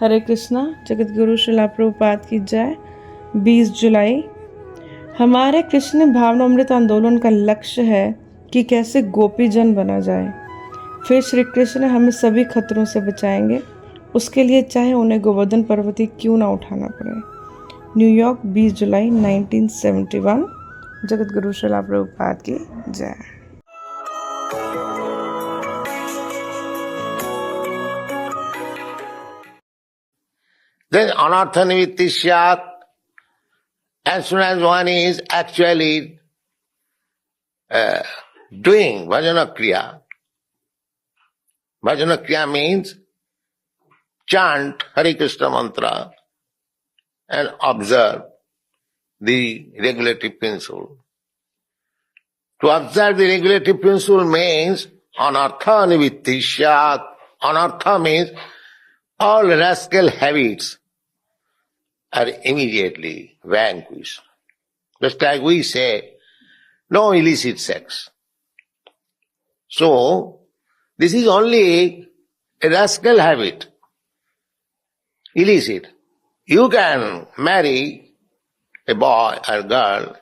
हरे कृष्णा। जगत गुरु श्रीला प्रभुपाद की जय। 20 जुलाई हमारे कृष्ण भावनामृत आंदोलन का लक्ष्य है कि कैसे गोपी जन बना जाए। फिर श्री कृष्ण हमें सभी खतरों से बचाएंगे, उसके लिए चाहे उन्हें गोवर्धन पर्वत ही क्यों ना उठाना पड़े। न्यूयॉर्क 20 जुलाई 1971। जगत गुरु श्रीला प्रभुपाद की जय। Then anartha nivritti syat, as soon as one is actually doing bhajana kriya. Bhajana kriya means chant Hare Krishna mantra and observe the regulative principle. To observe the regulative principle means anartha nivritti syat. Anartha means all rascal habits are immediately vanquished. Just like we say, no illicit sex. So, this is only a rascal habit, illicit. You can marry a boy or girl,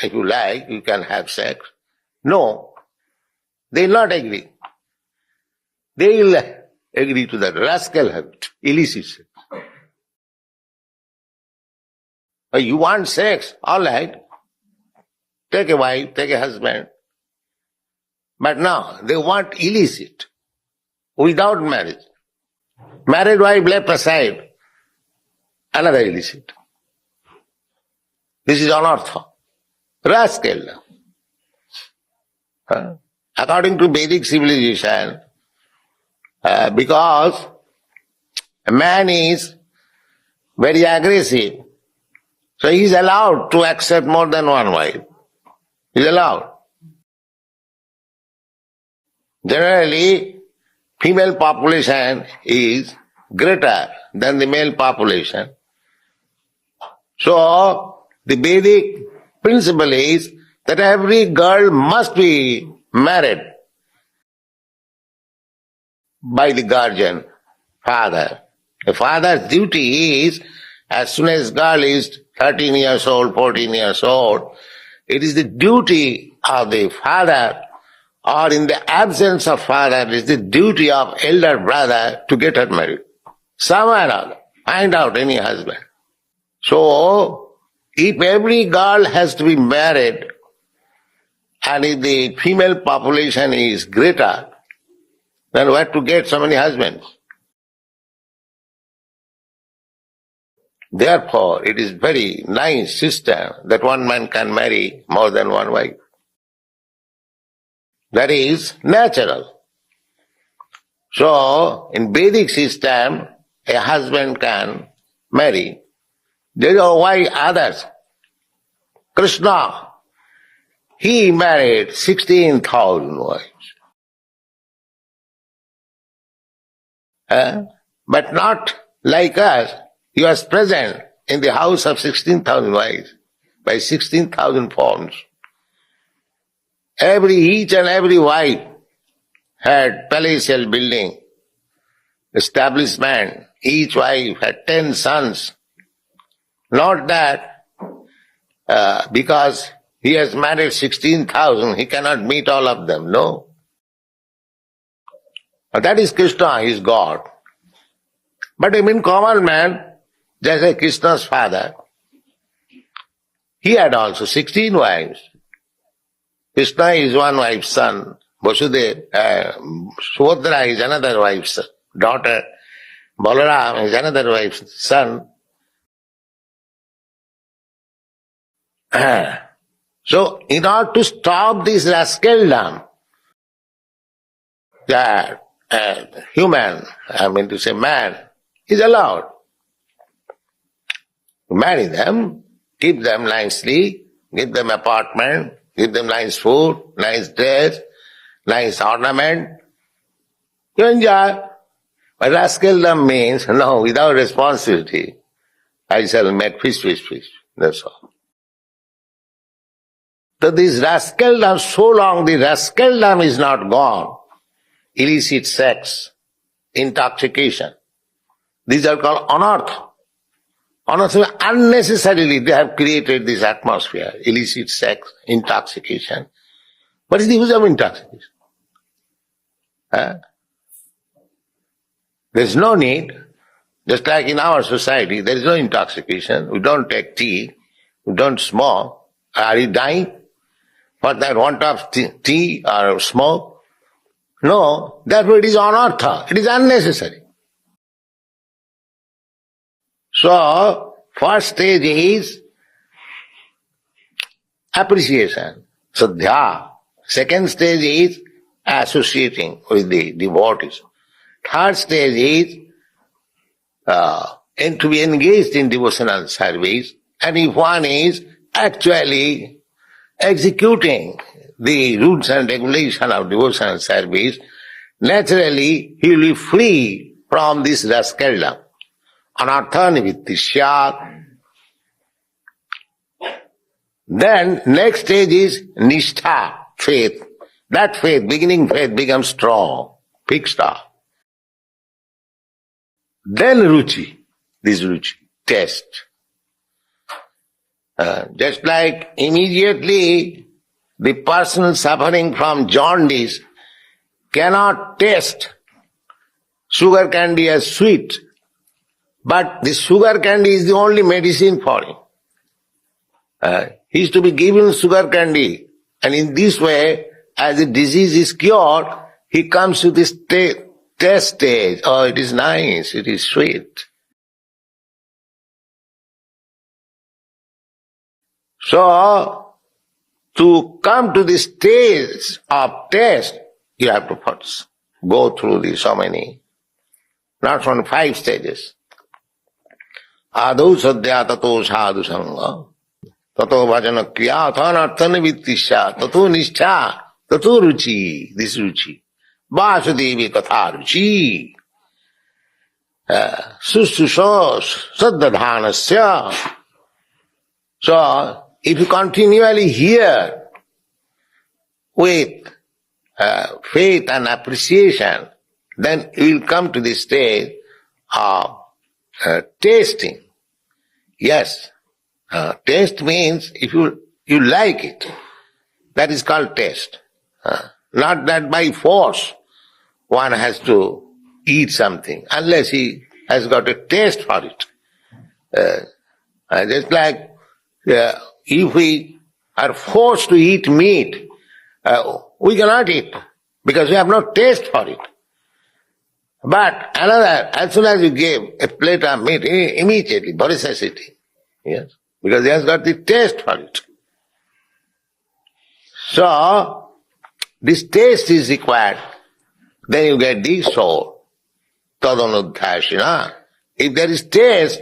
if you like, you can have sex. No, they will not agree. They will agree to that rascal habit, illicit sex. You want sex, all right. Take a wife, take a husband. But now, they want illicit, without marriage. Married wife left aside, another illicit. This is anartha, rascal. According to Vedic civilization, because a man is very aggressive, so he is allowed to accept more than one wife. He is allowed. Generally, female population is greater than the male population. So, the Vedic principle is that every girl must be married by the guardian, father. The father's duty is, as soon as girl is 13 years old, 14 years old, it is the duty of the father, or in the absence of father, it is the duty of elder brother to get her married. Somewhere or other, find out any husband. So, if every girl has to be married, and if the female population is greater, then where to get so many husbands? Therefore, it is very nice system that one man can marry more than one wife. That is natural. So, in Vedic system, a husband can marry. There are why others. Krishna, he married 16,000 wives. But not like us. He was present in the house of 16,000 wives by 16,000 forms. Each and every wife had palatial building, establishment. Each wife had 10 sons. Not that because he has married 16,000, he cannot meet all of them. No. But that is Krishna, he is God. But I mean common man, just like Krishna's father, he had also 16 wives. Krishna is one wife's son. Vasudeva, Subhadra is another wife's daughter. Balaram is another wife's son. So, in order to stop this rascaldom, that human, man, is allowed to marry them, keep them nicely, give them apartment, give them nice food, nice dress, nice ornament. You enjoy. But rascaldom means, no, without responsibility, I shall make fish. That's all. So this rascaldom, so long the rascaldom is not gone, illicit sex, intoxication, These are called anartha. Anartha, unnecessarily they have created this atmosphere, illicit sex, intoxication. What is the use of intoxication? There is no need. Just like in our society, there is no intoxication. We don't take tea. We don't smoke. Are you dying for that want of tea or smoke? No, therefore it is anartha. It is unnecessary. So, first stage is appreciation, sadhya. Second stage is associating with the devotees. Third stage is and to be engaged in devotional service. And if one is actually executing the rules and regulation of devotional service, naturally he will be free from this rascaldom. Anartha nivitti syat. Then next stage is nishtha, faith. That faith, beginning faith, becomes strong, fixed up. Then ruchi, this ruchi, taste. Just like immediately the person suffering from jaundice cannot taste sugar candy as sweet, but the sugar candy is the only medicine for him. He is to be given sugar candy, and in this way, as the disease is cured, he comes to this taste stage. Oh, it is nice, it is sweet. So, to come to this stage of taste, you have to first go through the so many, not from 5 stages. Adau sadhya tato sadhu sangha, tato vajana kriya, athanarthana vittisya, tato nishtha, tato ruchi, this ruchi. Vasudevi katha ruchi. Sususha saddadhanasya. So, if you continually hear with faith and appreciation, then you will come to the stage of tasting. Yes, taste means if you like it, that is called taste. Not that by force one has to eat something, unless he has got a taste for it. Just like if we are forced to eat meat, we cannot eat because we have no taste for it. But another, as soon as you give a plate of meat, immediately, for necessity. Yes, because he has got the taste for it. So, this taste is required. Then you get the soul. Tadanudhashina. If there is taste,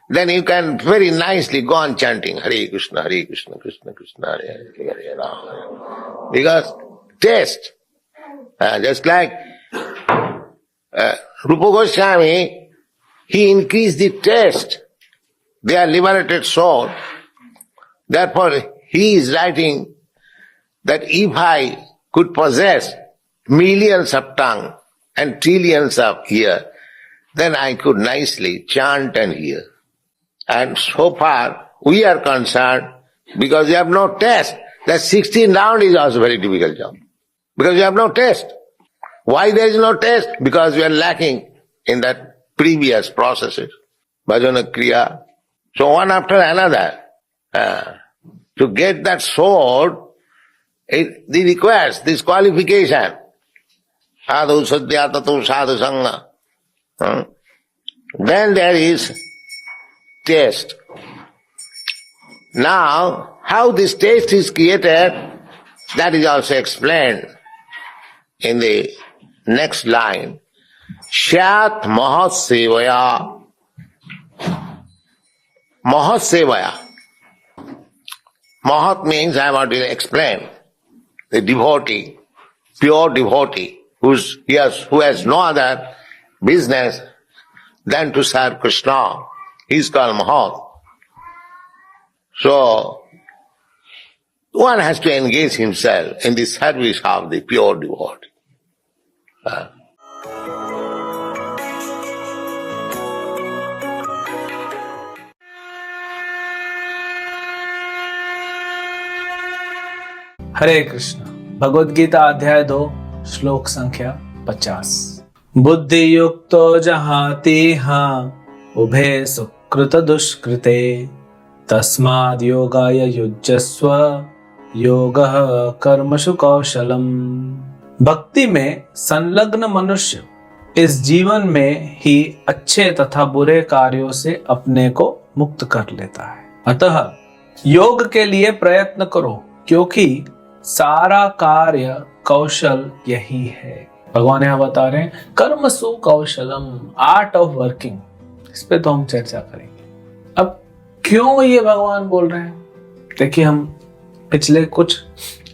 then you can very nicely go on chanting Hare Krishna, Krishna Krishna, Hare Hare, Hare Rama. Because taste, just like Rupa Goswami, he increased the taste. They are liberated soul. Therefore, he is writing that if I could possess millions of tongue and trillions of ear, then I could nicely chant and hear. And so far, we are concerned, because we have no taste, that 16 round is also a very difficult job. Because we have no taste. Why there is no taste? Because we are lacking in that previous processes. Bhajana Kriya. So one after another, to get that sword, it requires this qualification. Sadhu sadhya tato sadhu sangha. Then there is taste. Now, how this taste is created, that is also explained in the next line. Shyat mahat sevaya. Mahat sevaya. Mahat means, I have already explained, the devotee, pure devotee, who has no other business than to serve Krishna. He is called Mahat. So, one has to engage himself in the service of the pure devotee. हरे कृष्ण। भगवद गीता अध्याय 2 श्लोक संख्या 50। बुद्धि युक्तो जहाति उभे सुकृत दुष्कृते तस्माद् योगाय युज्यस्व योगः कर्मसु कौशलम। भक्ति में संलग्न मनुष्य इस जीवन में ही अच्छे तथा बुरे कार्यों से अपने को मुक्त कर लेता है। अतः योग के लिए प्रयत्न करो, क्योंकि सारा कार्य कौशल यही है। भगवान यहां बता रहे हैं कर्मसु कौशलम, आर्ट ऑफ वर्किंग। इस पे तो हम चर्चा करेंगे। अब क्यों ये भगवान बोल रहे हैं? देखिए, हम पिछले कुछ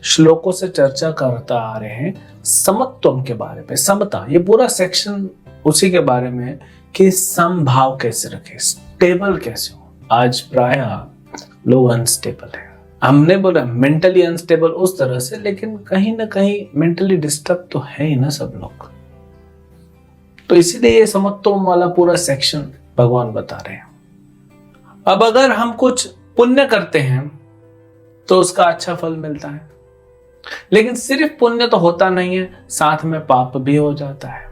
श्लोकों से चर्चा करता आ रहे हैं समत्वम के बारे में। समता, ये पूरा सेक्शन उसी के बारे में है कि समभाव कैसे रखें, स्टेबल कैसे हो। आज प्रायः लोग अनस्टेबल है। हमने बोला मेंटली अनस्टेबल उस तरह से, लेकिन कहीं ना कहीं मेंटली डिस्टर्ब तो है ही ना सब लोग। तो इसीलिए ये समत्वम वाला पूरा सेक्शन भगवान बता रहे हैं। अब अगर हम कुछ पुण्य करते हैं तो उसका अच्छा फल मिलता है, लेकिन सिर्फ पुण्य तो होता नहीं है, साथ में पाप भी हो जाता है,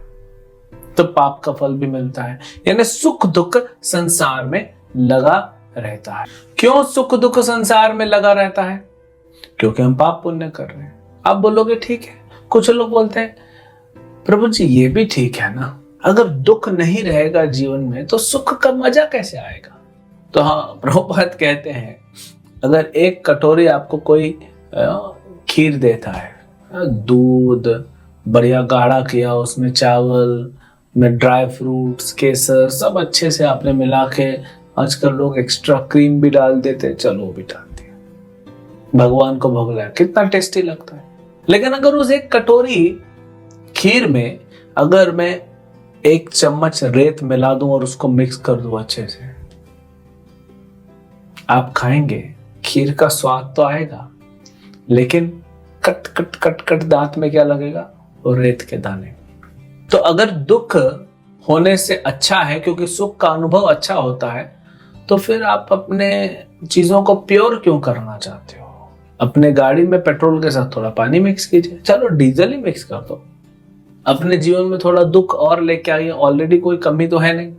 तो पाप का फल भी मिलता है। यानी सुख दुख संसार में लगा रहता है। क्यों सुख दुख संसार में लगा रहता है? क्योंकि हम पाप पुण्य कर रहे हैं। आप बोलोगे ठीक है, कुछ लोग बोलते हैं प्रभु जी ये भी ठीक है ना, अगर दुख नहीं रहेगा जीवन में तो सुख का मजा कैसे आएगा? तो हाँ, प्रभुपाद कहते हैं अगर एक कटोरी आपको कोई खीर देता है, दूध बढ़िया गाढ़ा किया, उसमें चावल में ड्राई फ्रूट्स, केसर सब अच्छे से आपने मिला के, आजकल लोग एक्स्ट्रा क्रीम भी डाल देते, चलो वो भी डाल दिया, भगवान को भोग लगाया, कितना टेस्टी लगता है। लेकिन अगर उस एक कटोरी खीर में अगर मैं 1 चम्मच रेत मिला दूं और उसको मिक्स कर दूं अच्छे से, आप खाएंगे, खीर का स्वाद तो आएगा, लेकिन कट कट कट कट दांत में क्या लगेगा? और रेत के दाने। तो अगर दुख होने से अच्छा है, क्योंकि सुख का अनुभव अच्छा होता है, तो फिर आप अपने चीजों को प्योर क्यों करना चाहते हो? अपने गाड़ी में पेट्रोल के साथ थोड़ा पानी मिक्स कीजिए, चलो डीजल ही मिक्स कर दो। अपने जीवन में थोड़ा दुख और लेके आइए, ऑलरेडी कोई कमी तो है नहीं।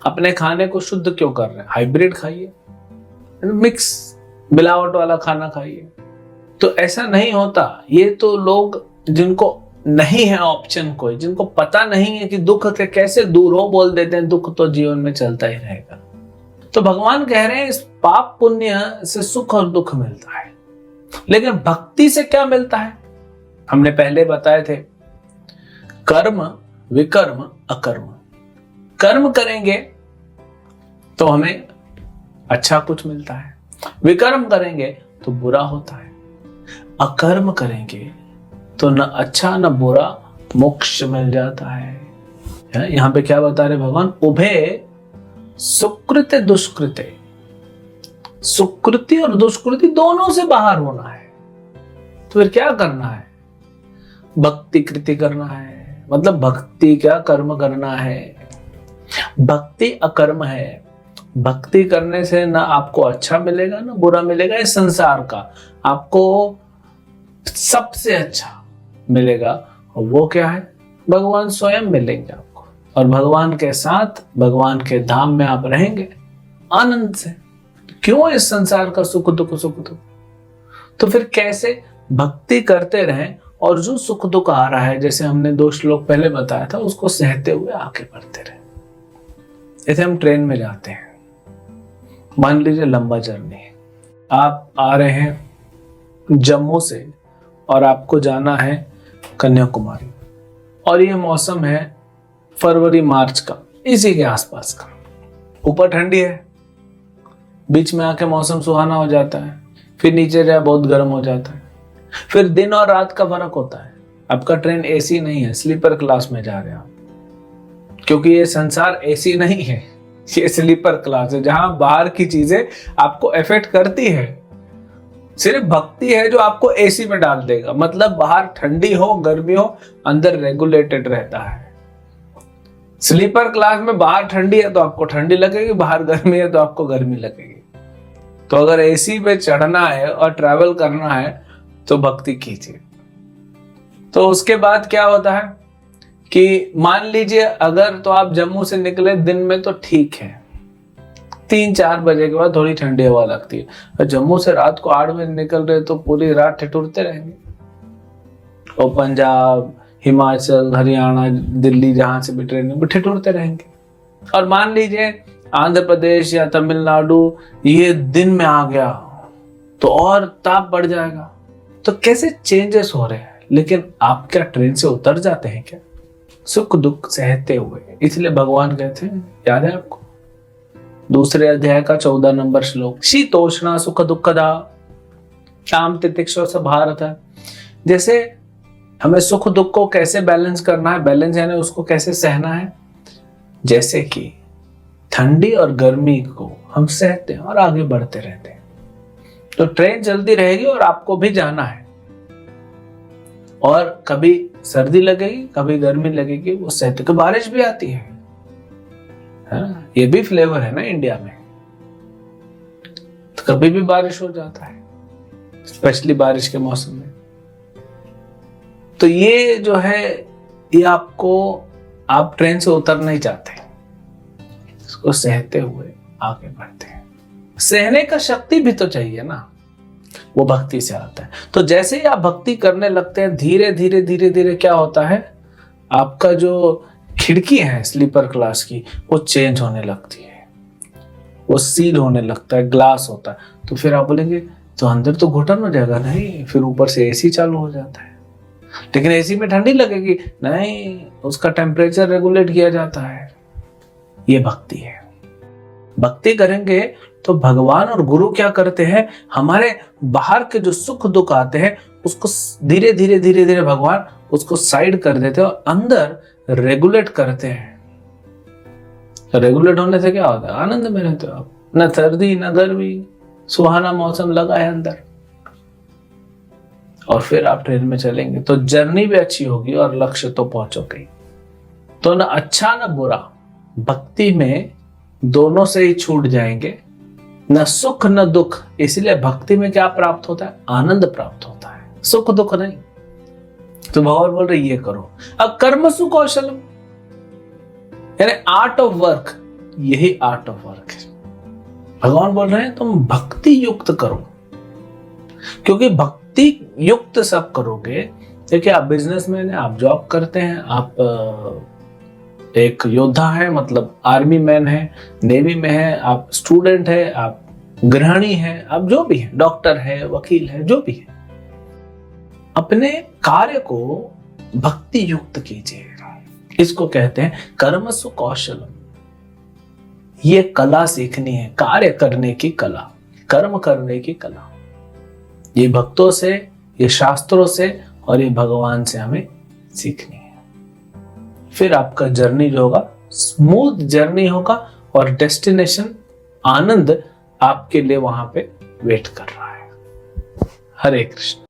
अपने खाने को शुद्ध क्यों कर रहे हैं? हाइब्रिड खाइए, मिक्स मिलावट वाला खाना खाइए। तो ऐसा नहीं होता। ये तो लोग जिनको नहीं है ऑप्शन कोई, जिनको पता नहीं है कि दुख के कैसे दूर हो, बोल देते हैं दुख तो जीवन में चलता ही रहेगा। तो भगवान कह रहे हैं इस पाप पुण्य से सुख और दुख मिलता है, लेकिन भक्ति से क्या मिलता है? हमने पहले बताए थे कर्म, विकर्म, अकर्म। कर्म करेंगे तो हमें अच्छा कुछ मिलता है, विकर्म करेंगे तो बुरा होता है, अकर्म करेंगे तो न अच्छा न बुरा मोक्ष मिल जाता है। यहां पे क्या बता रहे भगवान? उभे सुकृत दुष्कृते, सुकृति और दुष्कृति दोनों से बाहर होना है। तो फिर क्या करना है? भक्ति कृति करना है। मतलब भक्ति क्या, कर्म करना है। भक्ति अकर्म है। भक्ति करने से ना आपको अच्छा मिलेगा ना बुरा मिलेगा। इस संसार का आपको सबसे अच्छा मिलेगा, और वो क्या है? भगवान स्वयं मिलेंगे आपको, और भगवान के साथ भगवान के धाम में आप रहेंगे आनंद से। क्यों इस संसार का सुख दुख सुख दुख? तो फिर कैसे भक्ति करते रहें, और जो सुख दुख आ रहा है, जैसे हमने 2 श्लोक पहले बताया था, उसको सहते हुए आगे बढ़ते रहे। जैसे हम ट्रेन में जाते हैं, मान लीजिए लंबा जर्नी है, आप आ रहे हैं जम्मू से और आपको जाना है कन्याकुमारी, और ये मौसम है फरवरी मार्च का, इसी के आसपास का। ऊपर ठंडी है, बीच में आके मौसम सुहाना हो जाता है, फिर नीचे जाए बहुत गर्म हो जाता है, फिर दिन और रात का फर्क होता है। आपका ट्रेन एसी नहीं है, स्लीपर क्लास में जा रहे हैं आप, क्योंकि ये संसार एसी नहीं है, ये स्लीपर क्लास है, जहां बाहर की चीजें आपको इफेक्ट करती है। सिर्फ भक्ति है जो आपको एसी में डाल देगा। मतलब बाहर ठंडी हो गर्मी हो, अंदर रेगुलेटेड रहता है। स्लीपर क्लास में बाहर ठंडी है तो आपको ठंडी लगेगी, बाहर गर्मी है तो आपको गर्मी लगेगी। तो अगर एसी पे चढ़ना है और ट्रैवल करना है तो भक्ति कीजिए। तो उसके बाद क्या होता है कि मान लीजिए अगर तो आप जम्मू से निकले दिन में तो ठीक है, 3-4 बजे के बाद थोड़ी ठंडी हवा लगती है। और जम्मू से रात को 8 बजे निकल रहे तो पूरी रात ठिठुरते रहेंगे। और पंजाब, हिमाचल, हरियाणा, दिल्ली जहां से भी ट्रेन में ठिठुरते रहेंगे। और मान लीजिए आंध्र प्रदेश या तमिलनाडु ये दिन में आ गया तो और ताप बढ़ जाएगा। तो कैसे चेंजेस हो रहे हैं, लेकिन आप क्या ट्रेन से उतर जाते हैं क्या? सुख दुख सहते हुए। इसलिए भगवान कहते हैं, याद है आपको, दूसरे अध्याय का 14 नंबर श्लोक, शीतोष्णा सुख दुखदा शाम तितिक्षा स भारत। जैसे हमें सुख दुख को कैसे बैलेंस करना है, बैलेंस यानी उसको कैसे सहना है। जैसे कि ठंडी और गर्मी को हम सहते हैं और आगे बढ़ते रहते हैं। तो ट्रेन चलती रहेगी और आपको भी जाना है। और कभी सर्दी लगेगी, कभी गर्मी लगेगी, वो सहते। तो बारिश भी आती है, ये भी फ्लेवर है ना इंडिया में। तो कभी भी बारिश हो जाता है, स्पेशली बारिश के मौसम में। तो ये जो है, ये आपको, आप ट्रेन से उतर नहीं जाते, इसको सहते हुए आगे बढ़ते हैं। सहने का शक्ति भी तो चाहिए ना, वो भक्ति से आता है। तो जैसे ही आप भक्ति करने लगते हैं, धीरे धीरे धीरे धीरे क्या होता है, आपका जो खिड़की है स्लीपर क्लास की, वो चेंज होने लगती है, वो सील होने लगता है, ग्लास होता है। तो फिर आप बोलेंगे तो अंदर तो घुटन हो जाएगा। नहीं, फिर ऊपर से एसी चालू हो जाता है। लेकिन एसी में ठंडी लगेगी। नहीं, उसका टेम्परेचर रेगुलेट किया जाता है। ये भक्ति है। भक्ति करेंगे तो भगवान और गुरु क्या करते हैं, हमारे बाहर के जो सुख दुख आते हैं उसको धीरे धीरे धीरे धीरे भगवान उसको साइड कर देते हैं और अंदर रेगुलेट करते हैं। रेगुलेट होने से क्या होता है, आनंद में रहते हो आप, न सर्दी न गर्मी, सुहाना मौसम लगा है अंदर। और फिर आप ट्रेन में चलेंगे तो जर्नी भी अच्छी होगी और लक्ष्य तो पहुंचोगे। तो न अच्छा न बुरा, भक्ति में दोनों से ही छूट जाएंगे, न सुख न दुख। इसलिए भक्ति में क्या प्राप्त होता है, आनंद प्राप्त होता है, सुख दुख नहीं। तो भगवान बोल रहे ये करो। अब कर्मसु कौशलम यानी आर्ट ऑफ वर्क, यही आर्ट ऑफ वर्क है। भगवान बोल रहे हैं तुम भक्ति युक्त करो, क्योंकि भक्ति युक्त सब करोगे। देखिए, आप बिजनेसमैन हैं, आप जॉब करते हैं, आप एक योद्धा है, मतलब आर्मी मैन है, नेवी में है, आप स्टूडेंट है, आप गृहिणी है, आप जो भी है, डॉक्टर है, वकील है, जो भी है, अपने कार्य को भक्ति युक्त कीजिए। इसको कहते हैं कर्मसु कौशलम। ये कला सीखनी है, कार्य करने की कला, कर्म करने की कला। ये भक्तों से, ये शास्त्रों से और ये भगवान से हमें सीखनी है। फिर आपका जर्नी जो होगा स्मूथ जर्नी होगा और डेस्टिनेशन आनंद आपके लिए वहां पे वेट कर रहा है। हरे कृष्ण।